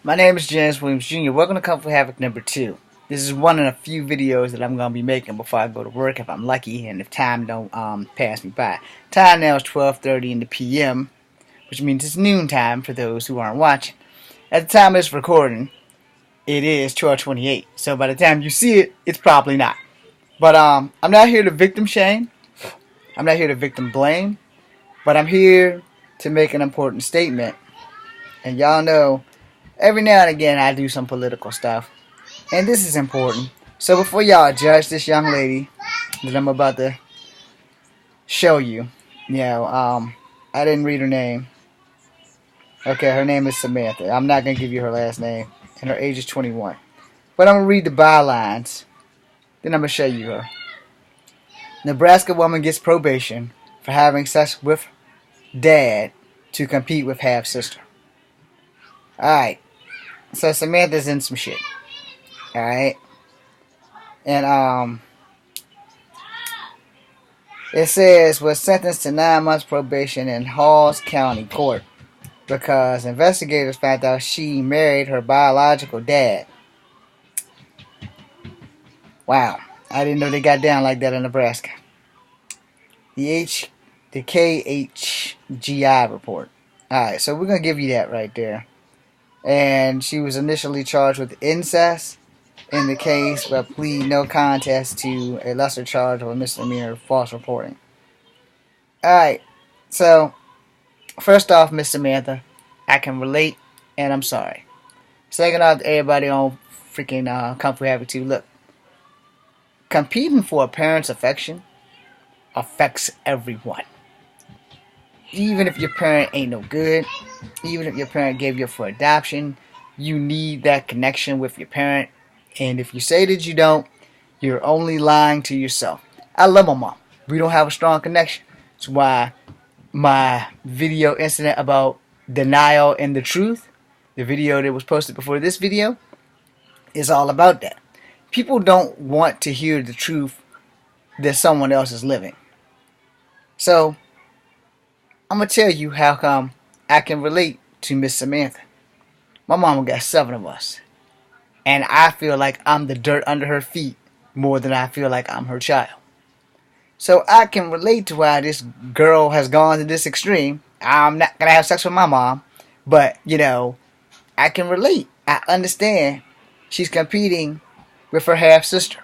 My name is James Williams Jr. Welcome to Kung Fu Havoc number 2. This is one of a few videos that I'm going to be making before I go to work if I'm lucky and if time don't pass me by. Time now is 12:30 in the p.m., which means it's noon time for those who aren't watching. At the time of this recording, it is 12:28. So by the time you see it, it's probably not. But I'm not here to victim shame. I'm not here to victim blame. But I'm here to make an important statement. And y'all know, every now and again I do some political stuff. And this is important. So before y'all judge this young lady that I'm about to show you, I didn't read her name. Okay, her name is Samantha. I'm not going to give you her last name. And her age is 21. But I'm going to read the bylines. Then I'm going to show you her. Nebraska woman gets probation for having sex with dad to compete with half-sister. Alright. So Samantha's in some shit. Alright. And it says was sentenced to 9 months probation in Halls County Court because investigators found out she married her biological dad. Wow. I didn't know they got down like that in Nebraska. The KHGI report. Alright, so we're going to give you that right there. And she was initially charged with incest in the case, but plead no contest to a lesser charge of a misdemeanor false reporting. Alright, so first off, Miss Samantha, I can relate, and I'm sorry. Second off, to everybody on freaking Kung Fu Havoc 2, look, competing for a parent's affection affects everyone. Even if your parent ain't no good, even if your parent gave you up for adoption, you need that connection with your parent. And if you say that you don't, you're only lying to yourself. I love my mom. We don't have a strong connection. That's why my video incident about denial and the truth, the video that was posted before this video, is all about that. People don't want to hear the truth that someone else is living. So, I'm going to tell you how come I can relate to Miss Samantha. My mama got 7 of us. And I feel like I'm the dirt under her feet more than I feel like I'm her child. So I can relate to why this girl has gone to this extreme. I'm not going to have sex with my mom. But, I can relate. I understand she's competing with her half-sister.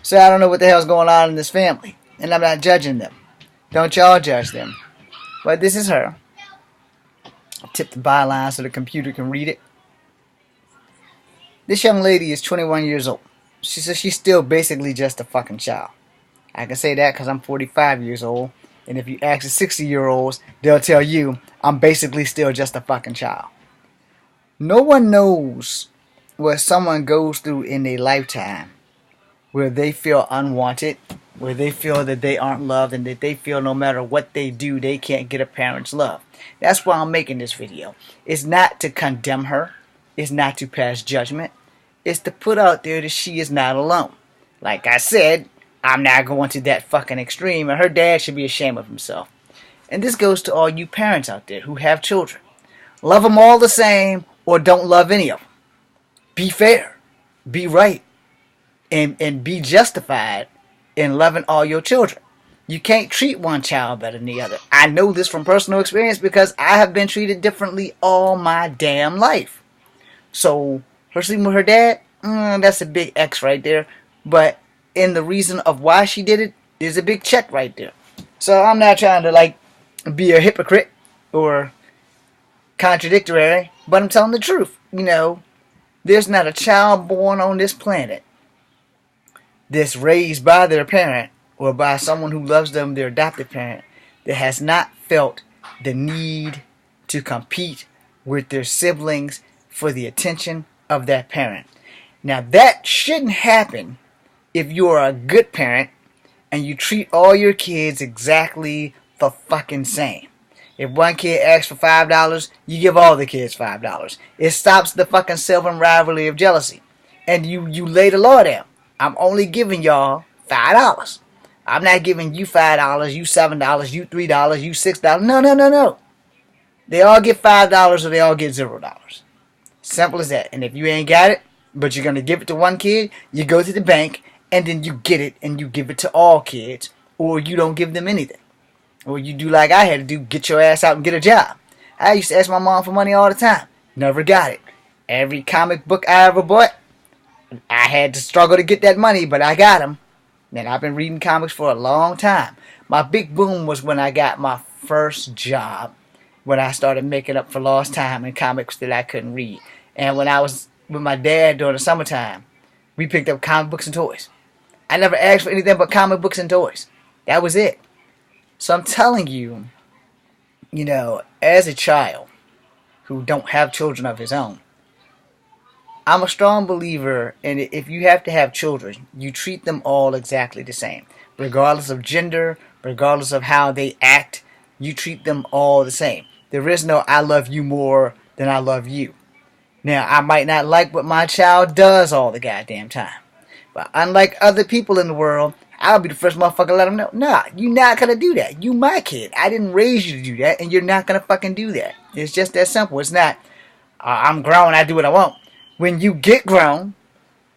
So I don't know what the hell's going on in this family. And I'm not judging them. Don't y'all judge them. But this is her. I'll tip the byline so the computer can read it. This young lady is 21 years old. She says she's still basically just a fucking child. I can say that because I'm 45 years old. And if you ask the 60-year-olds, they'll tell you I'm basically still just a fucking child. No one knows what someone goes through in a lifetime where they feel unwanted, where they feel that they aren't loved, and that they feel no matter what they do, they can't get a parent's love. That's why I'm making this video. It's not to condemn her. It's not to pass judgment. It's to put out there that she is not alone. Like I said, I'm not going to that fucking extreme, and her dad should be ashamed of himself. And this goes to all you parents out there who have children. Love them all the same, or don't love any of them. Be fair. Be right. And be justified in loving all your children. You can't treat one child better than the other. I know this from personal experience because I have been treated differently all my damn life. So, her sleeping with her dad, that's a big X right there. But in the reason of why she did it, there's a big check right there. So, I'm not trying to, be a hypocrite or contradictory, but I'm telling the truth. There's not a child born on this planet that's raised by their parent or by someone who loves them, their adopted parent, that has not felt the need to compete with their siblings for the attention of that parent. Now that shouldn't happen if you're a good parent and you treat all your kids exactly the fucking same. If one kid asks for $5, you give all the kids $5. It stops the fucking sibling rivalry of jealousy. And you lay the law down. I'm only giving y'all $5. I'm not giving you $5, you $7, you $3, you $6. No. They all get $5 or they all get $0. Simple as that. And if you ain't got it, but you're going to give it to one kid, you go to the bank and then you get it and you give it to all kids. Or you don't give them anything. Or you do like I had to do, get your ass out and get a job. I used to ask my mom for money all the time. Never got it. Every comic book I ever bought, I had to struggle to get that money, but I got them. And I've been reading comics for a long time. My big boom was when I got my first job, when I started making up for lost time in comics that I couldn't read. And when I was with my dad during the summertime, we picked up comic books and toys. I never asked for anything but comic books and toys. That was it. So I'm telling you, as a child who don't have children of his own, I'm a strong believer in it. If you have to have children, you treat them all exactly the same. Regardless of gender, regardless of how they act, you treat them all the same. There is no I love you more than I love you. Now, I might not like what my child does all the goddamn time. But unlike other people in the world, I'll be the first motherfucker to let them know, nah, you're not going to do that. You my kid. I didn't raise you to do that, and you're not going to fucking do that. It's just that simple. It's not, I'm grown, I do what I want. When you get grown,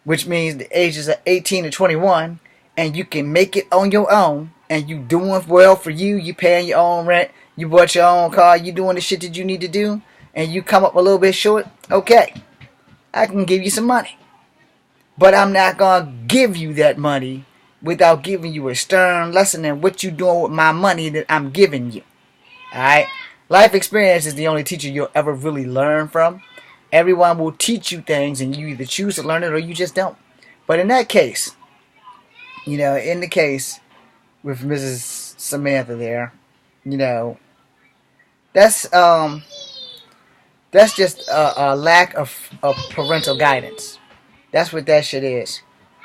which means the ages of 18 to 21, and you can make it on your own, and you doing well for you, you paying your own rent, you bought your own car, you doing the shit that you need to do, and you come up a little bit short, okay, I can give you some money. But I'm not going to give you that money without giving you a stern lesson in what you doing with my money that I'm giving you. Alright? Life experience is the only teacher you'll ever really learn from. Everyone will teach you things and you either choose to learn it or you just don't. But in that case, in the case with Mrs. Samantha there, that's just a lack of parental guidance. That's what that shit is.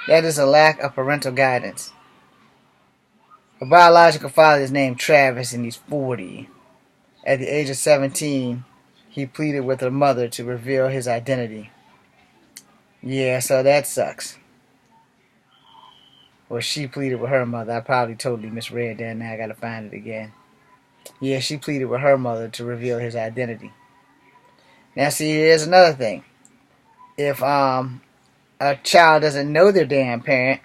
That is a lack of parental guidance. Her biological father is named Travis and he's 40. At the age of 17, he pleaded with her mother to reveal his identity. Yeah, so that sucks. Well, she pleaded with her mother. I probably totally misread that. Now I gotta find it again. Yeah, she pleaded with her mother to reveal his identity. Now, see, here's another thing. If a child doesn't know their damn parent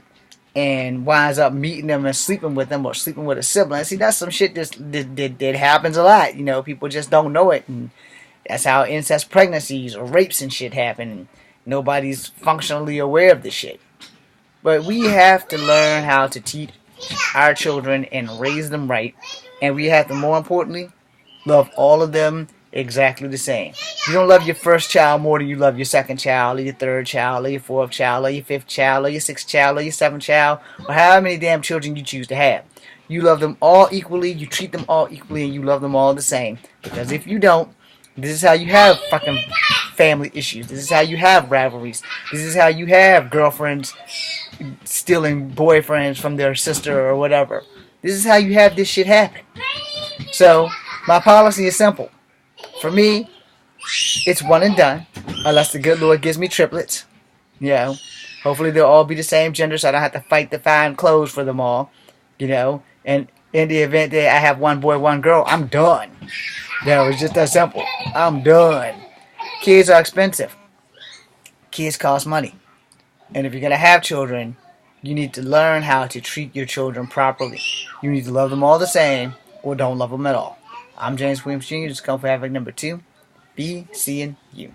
and winds up meeting them and sleeping with them or sleeping with a sibling, see, that's some shit that happens a lot. People just don't know it. And that's how incest pregnancies or rapes and shit happen. Nobody's functionally aware of this shit. But we have to learn how to teach our children and raise them right. And we have to, more importantly, love all of them exactly the same. You don't love your first child more than you love your second child, or your third child, or your fourth child, or your fifth child, or your sixth child, or your seventh child, or however many damn children you choose to have. You love them all equally, you treat them all equally, and you love them all the same. Because if you don't, this is how you have fucking family issues. This is how you have rivalries. This is how you have girlfriends stealing boyfriends from their sister or whatever. This is how you have this shit happen. So, my policy is simple. For me, it's one and done. Unless the good Lord gives me triplets. Hopefully they'll all be the same gender so I don't have to fight to find clothes for them all. And in the event that I have one boy, one girl, I'm done. It's just that simple. I'm done. Kids are expensive. Kids cost money. And if you're going to have children, you need to learn how to treat your children properly. You need to love them all the same or don't love them at all. I'm James Williams Jr. This is Kung Fu Havoc number 2. Be seeing you.